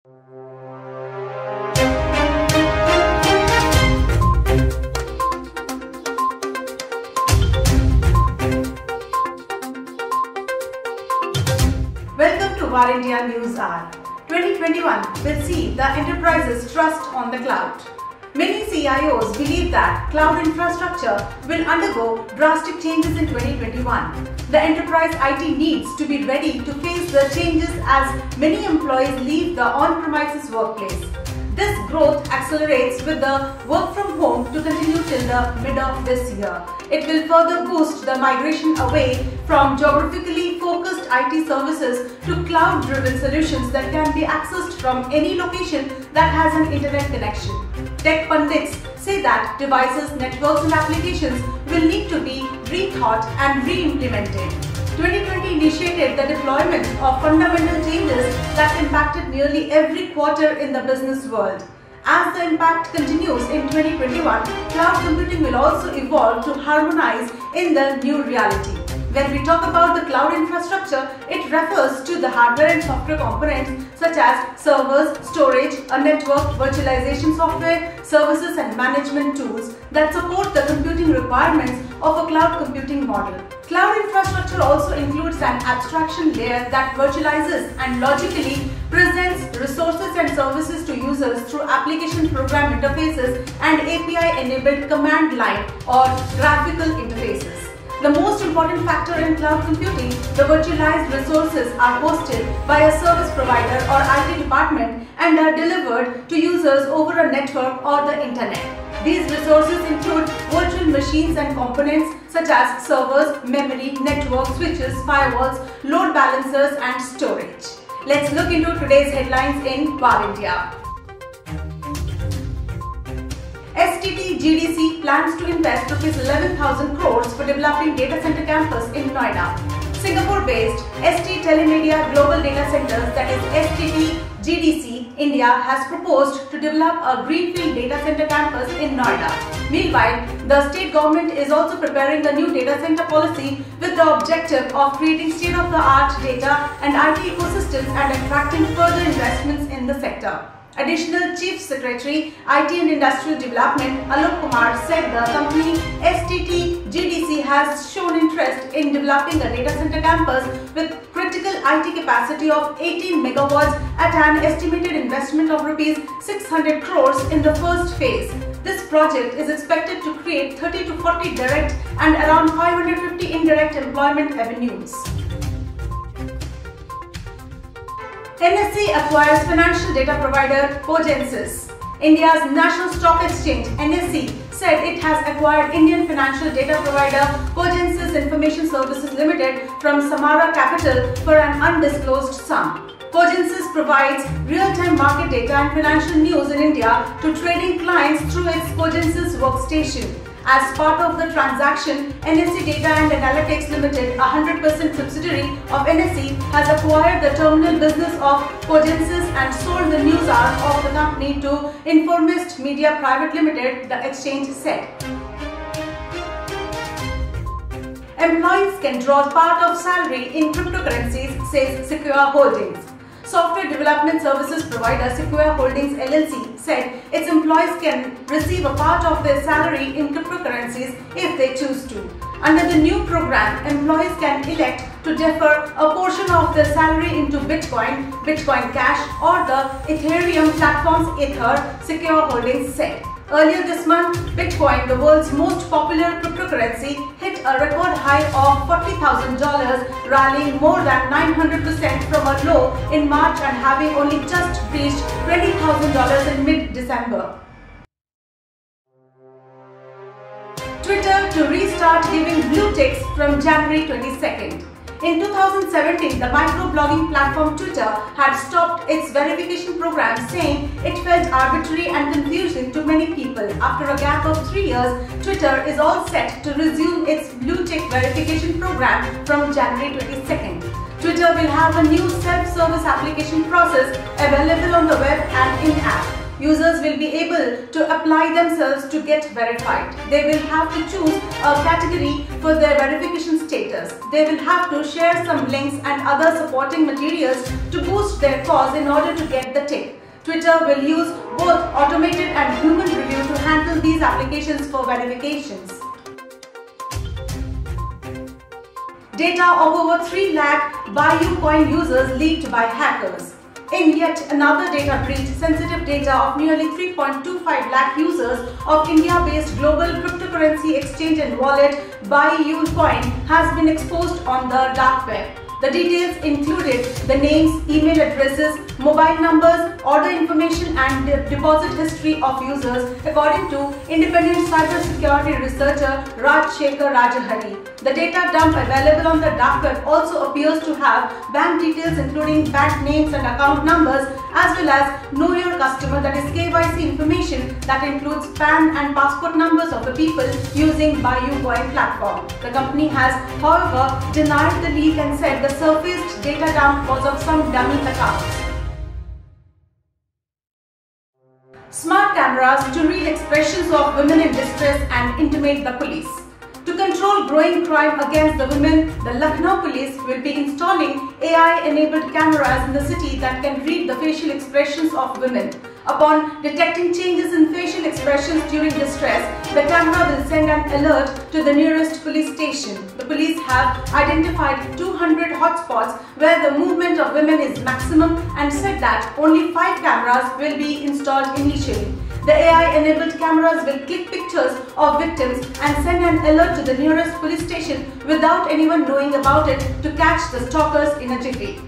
Welcome to VAR India News Hour. 2021 will see the enterprises trust on the cloud. Many CIOs believe that cloud infrastructure will undergo drastic changes in 2021. The enterprise IT needs to be ready to face the changes as many employees leave the on-premises workplace. This growth accelerates with the work from home to continue till the mid of this year. It will further boost the migration away from geographically focused IT services to cloud-driven solutions that can be accessed from any location that has an internet connection. Tech pundits say that devices, networks and applications will need to be rethought and re-implemented. 2020 initiated the deployment of fundamental changes that impacted nearly every quarter in the business world. As the impact continues in 2021, cloud computing will also evolve to harmonize in the new reality. When we talk about the cloud infrastructure, it refers to the hardware and software components such as servers, storage, a network, virtualization software, services and management tools that support the computing requirements of a cloud computing model. Cloud infrastructure also includes an abstraction layer that virtualizes and logically presents resources and services to users through application program interfaces and API-enabled command line or graphical interfaces. The most important factor in cloud computing, the virtualized resources are hosted by a service provider or IT department and are delivered to users over a network or the internet. These resources include virtual machines and components such as servers, memory, network, switches, firewalls, load balancers and storage. Let's look into today's headlines in VAR India. STT GDC plans to invest ₹11,000 crores for developing data center campus in Noida. Singapore-based ST Telemedia Global Data Centers, that is STT GDC, India has proposed to develop a greenfield data center campus in Noida. Meanwhile, the state government is also preparing a new data center policy with the objective of creating state-of-the-art data and IT ecosystems and attracting further investments in the sector. Additional Chief Secretary, IT and Industrial Development, Alok Kumar said the company STT GDC has shown interest in developing a data center campus with critical IT capacity of 18 megawatts at an estimated investment of ₹600 crores in the first phase. This project is expected to create 30 to 40 direct and around 550 indirect employment avenues. NSE acquires financial data provider Cogensys. India's National Stock Exchange NSE said it has acquired Indian financial data provider Cogensys Information Services Limited from Samara Capital for an undisclosed sum. Cogensys provides real-time market data and financial news in India to trading clients through its Cogensys workstation. As part of the transaction, NSE Data and Analytics Limited, a 100% subsidiary of NSE, has acquired the terminal business of Cogensys and sold the news arm of the company to Informist Media Private Limited, the exchange said. Employees can draw part of salary in cryptocurrencies, says Sequoia Holdings. Software development services provider Sequoia Holdings LLC said its employees can receive a part of their salary in cryptocurrencies if they choose to. Under the new program, employees can elect to defer a portion of their salary into Bitcoin, Bitcoin Cash or the Ethereum platform's Ether, Sequoia Holdings said. Earlier this month, Bitcoin, the world's most popular cryptocurrency, hit a record high of $40,000, rallying more than 900% from a low in March and having only just reached $20,000 in mid-December. Twitter to restart giving blue ticks from January 22nd. In 2017, the microblogging platform Twitter had stopped its verification program, saying it felt arbitrary and confusing to many people. After a gap of 3 years, Twitter is all set to resume its blue tick verification program from January 22nd. Twitter will have a new self-service application process available on the web and in-app. users will be able to apply themselves to get verified. They will have to choose a category for their verification status. They will have to share some links and other supporting materials to boost their cause in order to get the tick. Twitter will use both automated and human review to handle these applications for verifications. Data of over 3 lakh BuyUcoin users leaked by hackers. In yet another data breach, sensitive data of nearly 3.25 lakh users of India-based global cryptocurrency exchange and wallet BuyUcoin has been exposed on the dark web. The details included the names, email addresses, mobile numbers, order information and deposit history of users, according to independent cybersecurity researcher Rajshekhar Rajahari. The data dump available on the dark web also appears to have bank details including bank names and account numbers, as well as know your customer, that is KYC information that includes PAN and passport numbers of the people using BuyUcoin platform. The company has, however, denied the leak and said the surfaced data dump was of some dummy accounts. Smart cameras to read expressions of women in distress and intimate the police. To control growing crime against the women, the Lucknow police will be installing AI-enabled cameras in the city that can read the facial expressions of women. Upon detecting changes in facial expressions during distress, the camera will send an alert to the nearest police station. The police have identified 200 hotspots where the movement of women is maximum and said that only 5 cameras will be installed initially. The AI-enabled cameras will click pictures of victims and send an alert to the nearest police station without anyone knowing about it to catch the stalkers in a jiffy.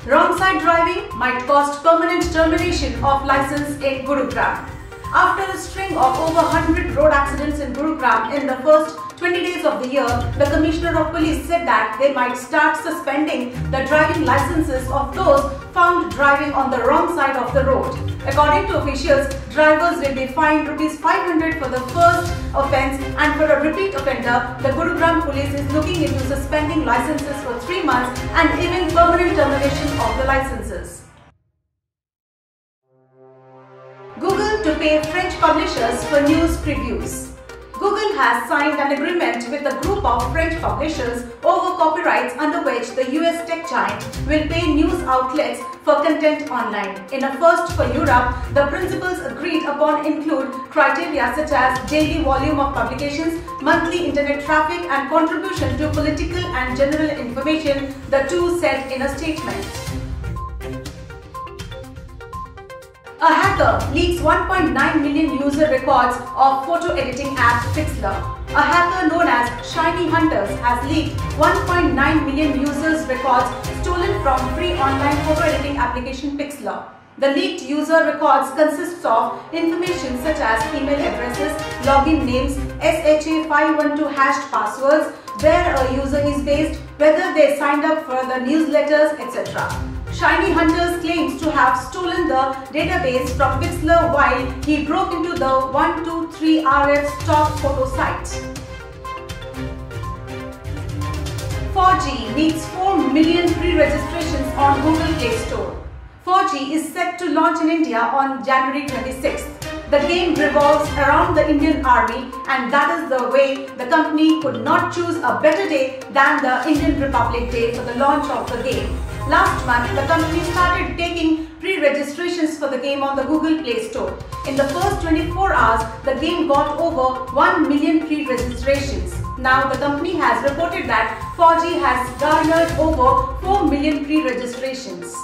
Wrong side driving might cost permanent termination of license in Gurugram. After a string of over 100 road accidents in Gurugram in the first 20 days of the year, the Commissioner of Police said that they might start suspending the driving licenses of those found driving on the wrong side of the road. According to officials, drivers will be fined ₹500 for the first offence, and for a repeat offender, the Gurugram police is looking into suspending licenses for 3 months and even permanent termination of the licenses. Google to pay French publishers for news previews. Google has signed an agreement with a group of French publishers over copyrights under which the US tech giant will pay news outlets for content online. In a first for Europe, the principles agreed upon include criteria such as daily volume of publications, monthly internet traffic, and contribution to political and general information, the two said in a statement. A hacker leaks 1.9 million user records of photo editing app Pixlr. A hacker known as Shiny Hunters has leaked 1.9 million users' records stolen from free online photo editing application Pixlr. The leaked user records consists of information such as email addresses, login names, SHA-512 hashed passwords, where a user is based, whether they signed up for the newsletters, etc. Shiny Hunters claims to have stolen the database from Pixlr while he broke into the 123RF stock photo site. 4G needs 4 million pre-registrations on Google Play Store. 4G is set to launch in India on January 26th. The game revolves around the Indian Army, and that is the way the company could not choose a better day than the Indian Republic Day for the launch of the game. Last month, the company started taking pre-registrations for the game on the Google Play Store. In the first 24 hours, the game got over 1 million pre-registrations. Now, the company has reported that 4G has garnered over 4 million pre-registrations.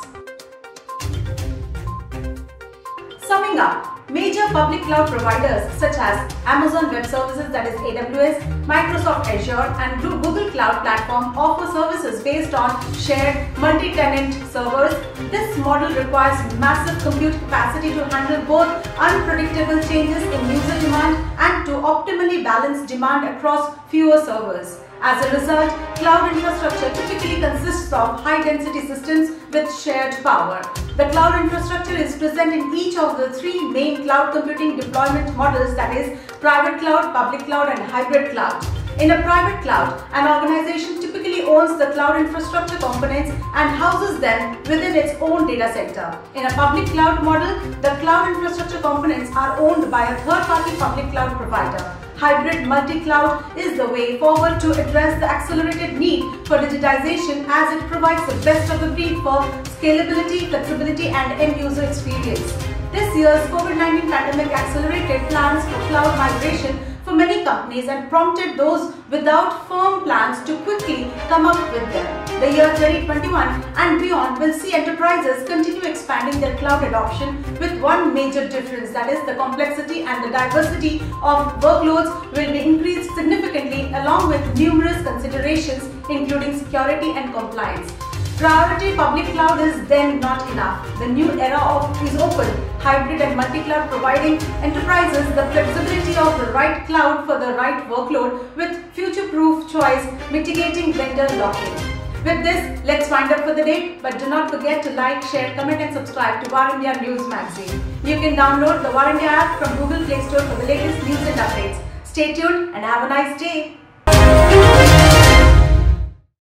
Summing up, major public cloud providers such as Amazon Web Services, that is AWS, Microsoft Azure and Google Cloud Platform offer services based on shared multi-tenant servers. This model requires massive compute capacity to handle both unpredictable changes in user demand and to optimally balance demand across fewer servers. As a result, cloud infrastructure typically consists of high-density systems with shared power. The cloud infrastructure is present in each of the 3 main cloud computing deployment models, that is, private cloud, public cloud and hybrid cloud. In a private cloud, an organization typically owns the cloud infrastructure components and houses them within its own data center. In a public cloud model, the cloud infrastructure components are owned by a third-party public cloud provider. Hybrid multi-cloud is the way forward to address the accelerated need for digitization, as it provides the best of the breed for scalability, flexibility and end-user experience. This year's COVID-19 pandemic accelerated plans for cloud migration for many companies and prompted those without firm plans to quickly come up with them. The year 2021 and beyond will see enterprises continue expanding their cloud adoption, with one major difference, that is the complexity and the diversity of workloads will be increased significantly, along with numerous considerations including security and compliance. Priority public cloud is then not enough. The new era is open, hybrid and multi-cloud, providing enterprises the flexibility of the right cloud for the right workload with future-proof choice, mitigating vendor lock-in. With this, let's wind up for the day, but do not forget to like, share, comment and subscribe to VAR News Magazine. You can download the VAR app from Google Play Store for the latest news and updates. Stay tuned and have a nice day.